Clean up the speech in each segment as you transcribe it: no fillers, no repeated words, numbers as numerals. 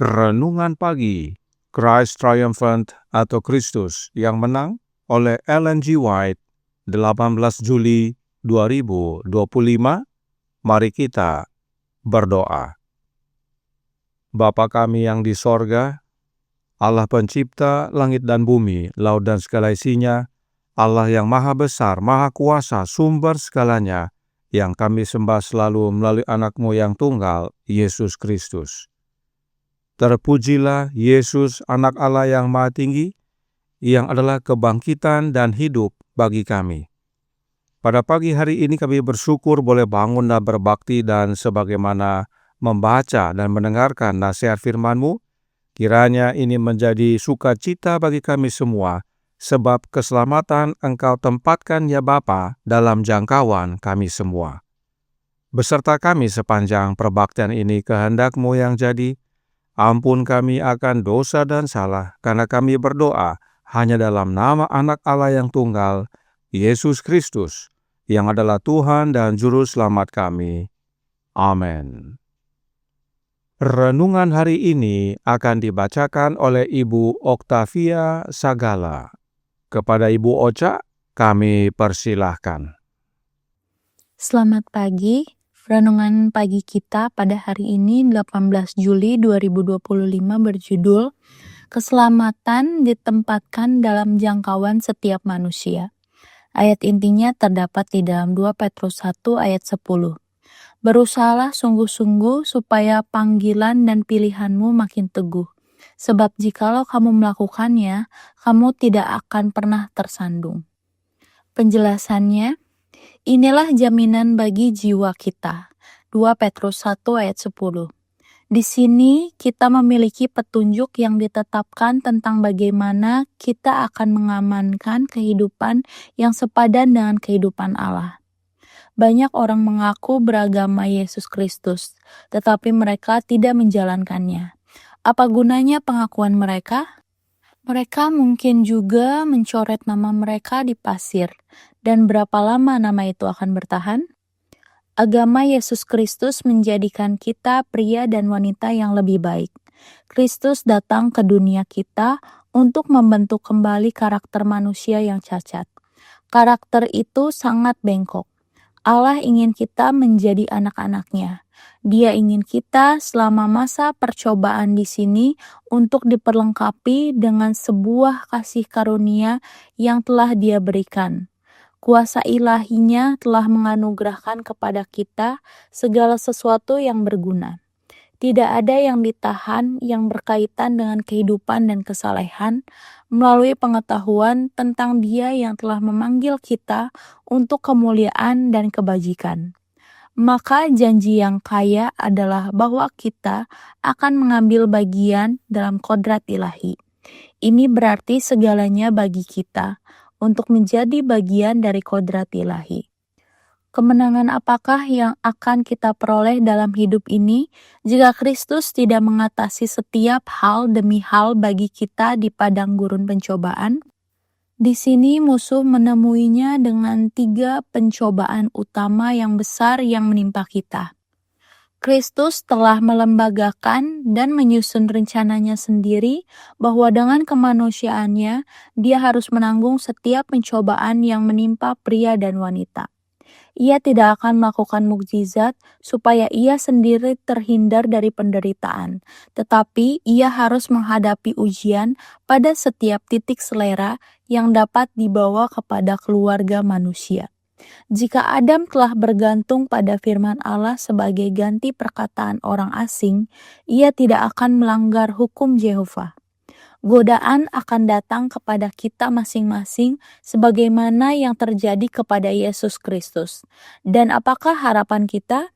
Renungan Pagi, Christ Triumphant atau Kristus yang Menang oleh Ellen G. White, 18 Juli 2025. Mari kita berdoa. Bapa kami yang di sorga, Allah pencipta langit dan bumi, laut dan segala isinya, Allah yang maha besar, maha kuasa, sumber segalanya, yang kami sembah selalu melalui anak-Mu yang tunggal, Yesus Kristus. Terpujilah Yesus, anak Allah yang maha tinggi, yang adalah kebangkitan dan hidup bagi kami. Pada pagi hari ini kami bersyukur boleh bangun dan berbakti dan sebagaimana membaca dan mendengarkan nasihat firman-Mu, kiranya ini menjadi sukacita bagi kami semua, sebab keselamatan Engkau tempatkan ya Bapa dalam jangkauan kami semua. Beserta kami sepanjang perbaktian ini kehendak-Mu yang jadi, ampun kami akan dosa dan salah, karena kami berdoa hanya dalam nama Anak Allah yang tunggal, Yesus Kristus, yang adalah Tuhan dan Juru Selamat kami. Amin. Renungan hari ini akan dibacakan oleh Ibu Oktavia Sagala. Kepada Ibu Ocha, kami persilahkan. Selamat pagi. Renungan pagi kita pada hari ini 18 Juli 2025 berjudul Keselamatan ditempatkan dalam jangkauan setiap manusia. Ayat intinya terdapat di dalam 2 Petrus 1 ayat 10. Berusahalah sungguh-sungguh supaya panggilan dan pilihanmu makin teguh. Sebab jikalau kamu melakukannya, kamu tidak akan pernah tersandung. Penjelasannya, inilah jaminan bagi jiwa kita. 2 Petrus 1 ayat 10. Di sini kita memiliki petunjuk yang ditetapkan tentang bagaimana kita akan mengamankan kehidupan yang sepadan dengan kehidupan Allah. Banyak orang mengaku beragama Yesus Kristus, tetapi mereka tidak menjalankannya. Apa gunanya pengakuan mereka? Mereka mungkin juga mencoret nama mereka di pasir. Dan berapa lama nama itu akan bertahan? Agama Yesus Kristus menjadikan kita pria dan wanita yang lebih baik. Kristus datang ke dunia kita untuk membentuk kembali karakter manusia yang cacat. Karakter itu sangat bengkok. Allah ingin kita menjadi anak-anak-Nya. Dia ingin kita selama masa percobaan di sini untuk diperlengkapi dengan sebuah kasih karunia yang telah Dia berikan. Kuasa ilahinya telah menganugerahkan kepada kita segala sesuatu yang berguna. Tidak ada yang ditahan yang berkaitan dengan kehidupan dan kesalehan melalui pengetahuan tentang Dia yang telah memanggil kita untuk kemuliaan dan kebajikan. Maka janji yang kaya adalah bahwa kita akan mengambil bagian dalam kodrat ilahi. Ini berarti segalanya bagi kita untuk menjadi bagian dari kodrat ilahi. Kemenangan apakah yang akan kita peroleh dalam hidup ini jika Kristus tidak mengatasi setiap hal demi hal bagi kita di padang gurun pencobaan? Di sini musuh menemuinya dengan 3 pencobaan utama yang besar yang menimpa kita. Kristus telah melembagakan dan menyusun rencananya sendiri bahwa dengan kemanusiaannya, Dia harus menanggung setiap pencobaan yang menimpa pria dan wanita. Ia tidak akan melakukan mukjizat supaya Ia sendiri terhindar dari penderitaan, tetapi Ia harus menghadapi ujian pada setiap titik selera yang dapat dibawa kepada keluarga manusia. Jika Adam telah bergantung pada firman Allah sebagai ganti perkataan orang asing, ia tidak akan melanggar hukum Yehova. Godaan akan datang kepada kita masing-masing sebagaimana yang terjadi kepada Yesus Kristus. Dan apakah harapan kita?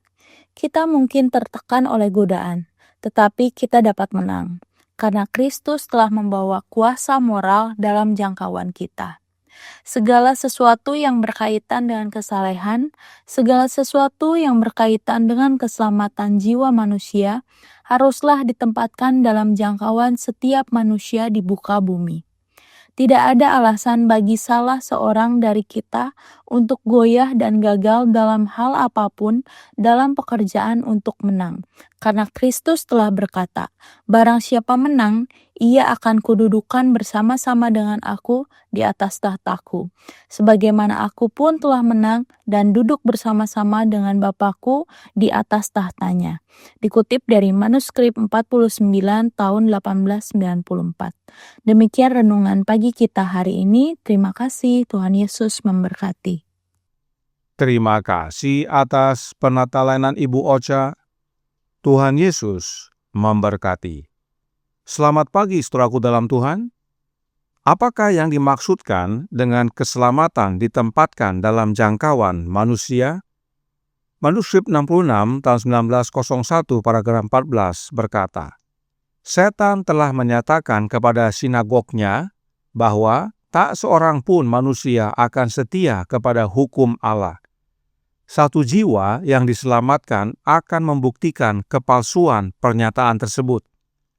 Kita mungkin tertekan oleh godaan, tetapi kita dapat menang, karena Kristus telah membawa kuasa moral dalam jangkauan kita. Segala sesuatu yang berkaitan dengan kesalehan, segala sesuatu yang berkaitan dengan keselamatan jiwa manusia, haruslah ditempatkan dalam jangkauan setiap manusia di muka bumi. Tidak ada alasan bagi salah seorang dari kita untuk goyah dan gagal dalam hal apapun dalam pekerjaan untuk menang. Karena Kristus telah berkata, "Barang siapa menang, ia akan kududukan bersama-sama dengan aku di atas tahtaku. Sebagaimana aku pun telah menang dan duduk bersama-sama dengan Bapakku di atas tahtanya." Dikutip dari manuskrip 49 tahun 1894. Demikian renungan pagi kita hari ini. Terima kasih, Tuhan Yesus memberkati. Terima kasih atas penatalanan Ibu Ocha. Tuhan Yesus memberkati. Selamat pagi saudaraku dalam Tuhan. Apakah yang dimaksudkan dengan keselamatan ditempatkan dalam jangkauan manusia? Manuskrip 66 tahun 1901 paragraf 14 berkata, "Setan telah menyatakan kepada sinagognya bahwa tak seorang pun manusia akan setia kepada hukum Allah. Satu jiwa yang diselamatkan akan membuktikan kepalsuan pernyataan tersebut.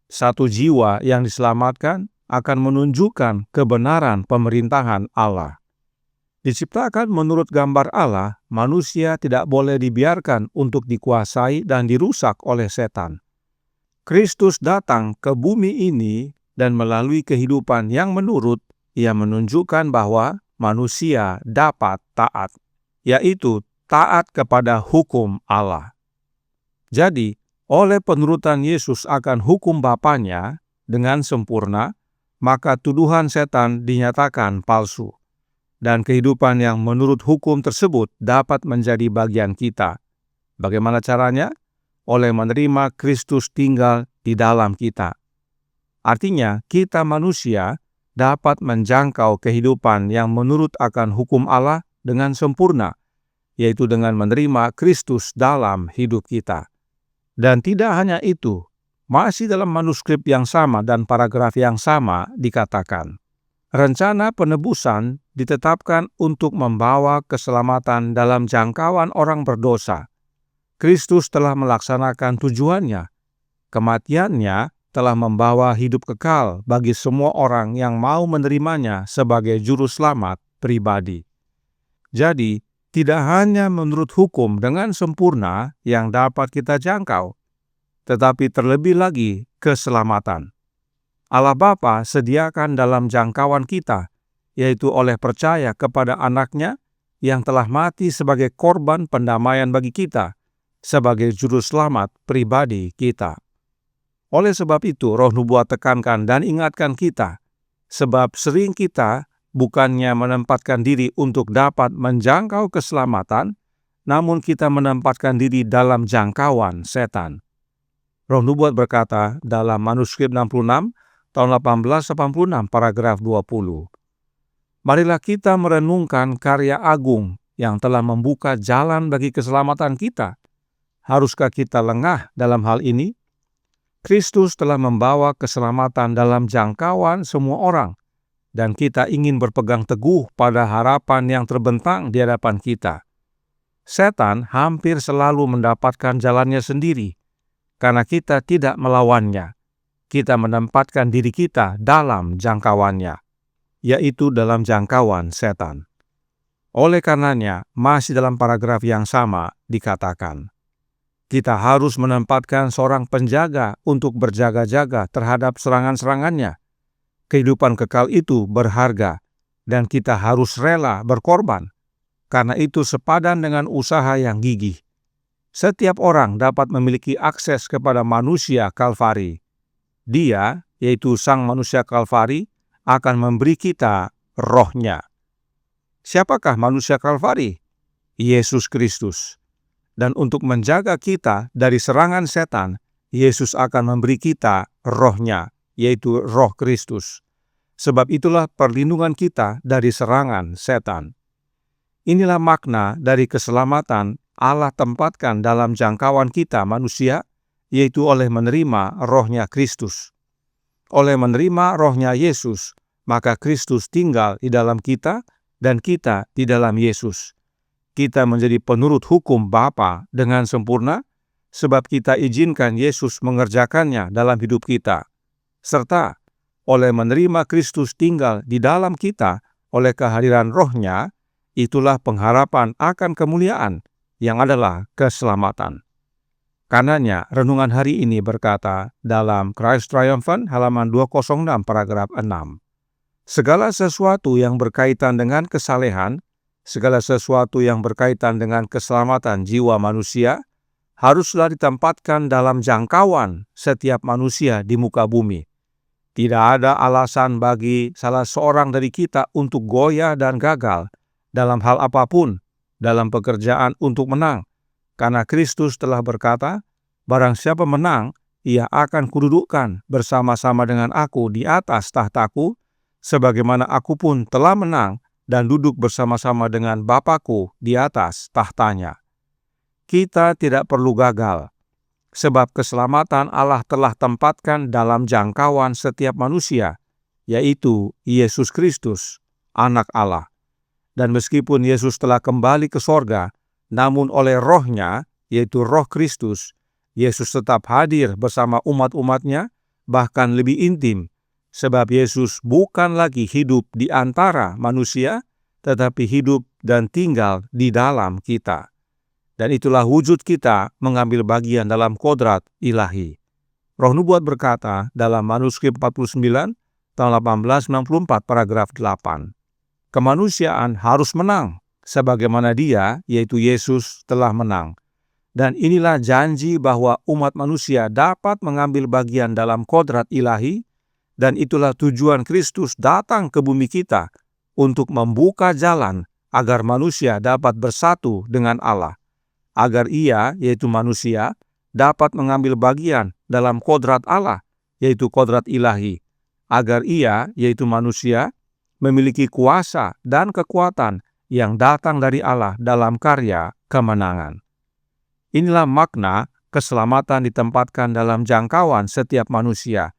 Satu jiwa yang diselamatkan akan menunjukkan kebenaran pemerintahan Allah. Diciptakan menurut gambar Allah, manusia tidak boleh dibiarkan untuk dikuasai dan dirusak oleh setan. Kristus datang ke bumi ini dan melalui kehidupan yang menurut, Ia menunjukkan bahwa manusia dapat taat, yaitu taat kepada hukum Allah. Jadi, oleh penurutan Yesus akan hukum Bapanya dengan sempurna, maka tuduhan setan dinyatakan palsu. Dan kehidupan yang menurut hukum tersebut dapat menjadi bagian kita. Bagaimana caranya? Oleh menerima Kristus tinggal di dalam kita. Artinya, kita manusia dapat menjangkau kehidupan yang menurut akan hukum Allah dengan sempurna, yaitu dengan menerima Kristus dalam hidup kita. Dan tidak hanya itu, masih dalam manuskrip yang sama dan paragraf yang sama dikatakan, rencana penebusan ditetapkan untuk membawa keselamatan dalam jangkauan orang berdosa. Kristus telah melaksanakan tujuannya. Kematiannya telah membawa hidup kekal bagi semua orang yang mau menerimanya sebagai juru selamat pribadi. Jadi, tidak hanya menurut hukum dengan sempurna yang dapat kita jangkau, tetapi terlebih lagi keselamatan. Allah Bapa sediakan dalam jangkauan kita, yaitu oleh percaya kepada Anak-Nya yang telah mati sebagai korban pendamaian bagi kita, sebagai juru selamat pribadi kita. Oleh sebab itu, Roh Nubuat tekankan dan ingatkan kita, sebab sering kita bukannya menempatkan diri untuk dapat menjangkau keselamatan, namun kita menempatkan diri dalam jangkauan setan. Roh Nubuat berkata dalam manuskrip 66 tahun 1886 paragraf 20. Marilah kita merenungkan karya agung yang telah membuka jalan bagi keselamatan kita. Haruskah kita lengah dalam hal ini? Kristus telah membawa keselamatan dalam jangkauan semua orang, dan kita ingin berpegang teguh pada harapan yang terbentang di hadapan kita. Setan hampir selalu mendapatkan jalannya sendiri, karena kita tidak melawannya. Kita menempatkan diri kita dalam jangkauannya, yaitu dalam jangkauan setan. Oleh karenanya, masih dalam paragraf yang sama dikatakan, kita harus menempatkan seorang penjaga untuk berjaga-jaga terhadap serangan-serangannya. Kehidupan kekal itu berharga, dan kita harus rela berkorban, karena itu sepadan dengan usaha yang gigih. Setiap orang dapat memiliki akses kepada manusia Kalvari. Dia, yaitu Sang Manusia Kalvari, akan memberi kita Roh-Nya. Siapakah manusia Kalvari? Yesus Kristus. Dan untuk menjaga kita dari serangan setan, Yesus akan memberi kita Roh-Nya, yaitu Roh Kristus. Sebab itulah perlindungan kita dari serangan setan. Inilah makna dari keselamatan Allah tempatkan dalam jangkauan kita manusia, yaitu oleh menerima Roh-Nya Kristus. Oleh menerima Roh-Nya Yesus, maka Kristus tinggal di dalam kita dan kita di dalam Yesus. Kita menjadi penurut hukum Bapa dengan sempurna, sebab kita izinkan Yesus mengerjakannya dalam hidup kita. Serta oleh menerima Kristus tinggal di dalam kita oleh kehadiran Roh-Nya, itulah pengharapan akan kemuliaan yang adalah keselamatan. Karenanya, renungan hari ini berkata dalam Christ Triumphant halaman 206 paragraf 6. Segala sesuatu yang berkaitan dengan kesalehan, segala sesuatu yang berkaitan dengan keselamatan jiwa manusia, haruslah ditempatkan dalam jangkauan setiap manusia di muka bumi. Tidak ada alasan bagi salah seorang dari kita untuk goyah dan gagal dalam hal apapun, dalam pekerjaan untuk menang. Karena Kristus telah berkata, barang siapa menang, ia akan kududukkan bersama-sama dengan aku di atas tahtaku, sebagaimana aku pun telah menang dan duduk bersama-sama dengan Bapa-Ku di atas tahtanya. Kita tidak perlu gagal, sebab keselamatan Allah telah tempatkan dalam jangkauan setiap manusia, yaitu Yesus Kristus, Anak Allah. Dan meskipun Yesus telah kembali ke sorga, namun oleh Roh-Nya, yaitu Roh Kristus, Yesus tetap hadir bersama umat-umatnya, bahkan lebih intim, sebab Yesus bukan lagi hidup di antara manusia, tetapi hidup dan tinggal di dalam kita. Dan itulah wujud kita mengambil bagian dalam kodrat ilahi. Roh Nubuat berkata dalam manuskrip 49, tahun 1864, paragraf 8. Kemanusiaan harus menang, sebagaimana Dia, yaitu Yesus, telah menang. Dan inilah janji bahwa umat manusia dapat mengambil bagian dalam kodrat ilahi, dan itulah tujuan Kristus datang ke bumi kita untuk membuka jalan agar manusia dapat bersatu dengan Allah, agar Ia, yaitu manusia, dapat mengambil bagian dalam kodrat Allah, yaitu kodrat ilahi, agar Ia, yaitu manusia, memiliki kuasa dan kekuatan yang datang dari Allah dalam karya kemenangan. Inilah makna keselamatan ditempatkan dalam jangkauan setiap manusia,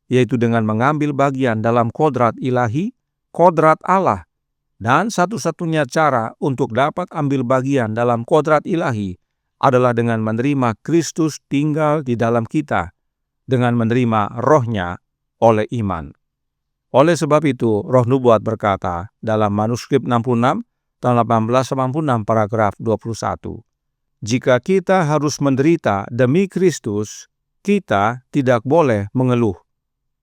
yaitu dengan mengambil bagian dalam kodrat ilahi, kodrat Allah. Dan satu-satunya cara untuk dapat ambil bagian dalam kodrat ilahi adalah dengan menerima Kristus tinggal di dalam kita, dengan menerima Roh-Nya oleh iman. Oleh sebab itu, Roh Nubuat berkata dalam manuskrip 66, tahun 1886, paragraf 21. Jika kita harus menderita demi Kristus, kita tidak boleh mengeluh,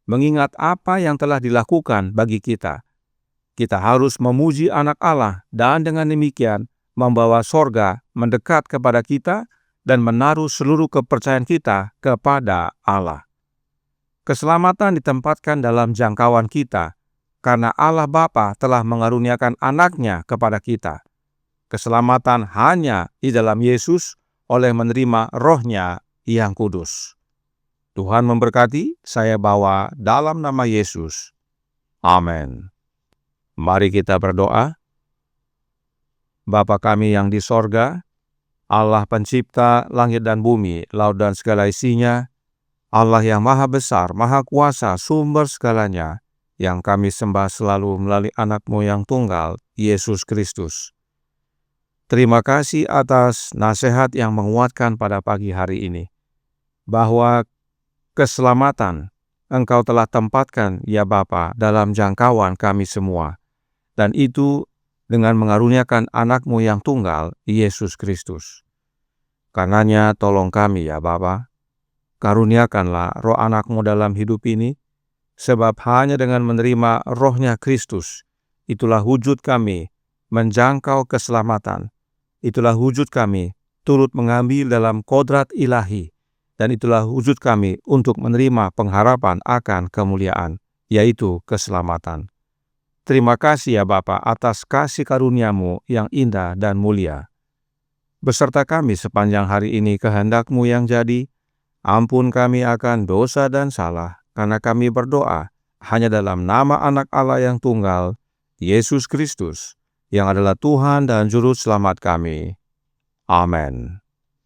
mengingat apa yang telah dilakukan bagi kita. Kita harus memuji Anak Allah dan dengan demikian membawa sorga mendekat kepada kita dan menaruh seluruh kepercayaan kita kepada Allah. Keselamatan ditempatkan dalam jangkauan kita, karena Allah Bapa telah mengaruniakan Anak-Nya kepada kita. Keselamatan hanya di dalam Yesus oleh menerima Roh-Nya yang kudus. Tuhan memberkati, saya bawa dalam nama Yesus. Amin. Mari kita berdoa. Bapa kami yang di sorga, Allah pencipta langit dan bumi, laut dan segala isinya, Allah yang maha besar, maha kuasa, sumber segalanya, yang kami sembah selalu melalui Anak-Mu yang tunggal, Yesus Kristus. Terima kasih atas nasihat yang menguatkan pada pagi hari ini, bahwa keselamatan Engkau telah tempatkan, ya Bapa, dalam jangkauan kami semua, dan itu dengan mengaruniakan Anak-Mu yang tunggal, Yesus Kristus. Karenanya tolong kami, ya Bapa, karuniakanlah Roh Anak-Mu dalam hidup ini, sebab hanya dengan menerima Roh-Nya Kristus, itulah wujud kami menjangkau keselamatan. Itulah wujud kami turut mengambil dalam kodrat ilahi, dan itulah wujud kami untuk menerima pengharapan akan kemuliaan, yaitu keselamatan. Terima kasih ya Bapa atas kasih karunia-Mu yang indah dan mulia. Beserta kami sepanjang hari ini kehendak-Mu yang jadi. Ampun kami akan dosa dan salah, karena kami berdoa hanya dalam nama Anak Allah yang tunggal, Yesus Kristus, yang adalah Tuhan dan Juru Selamat kami. Amin.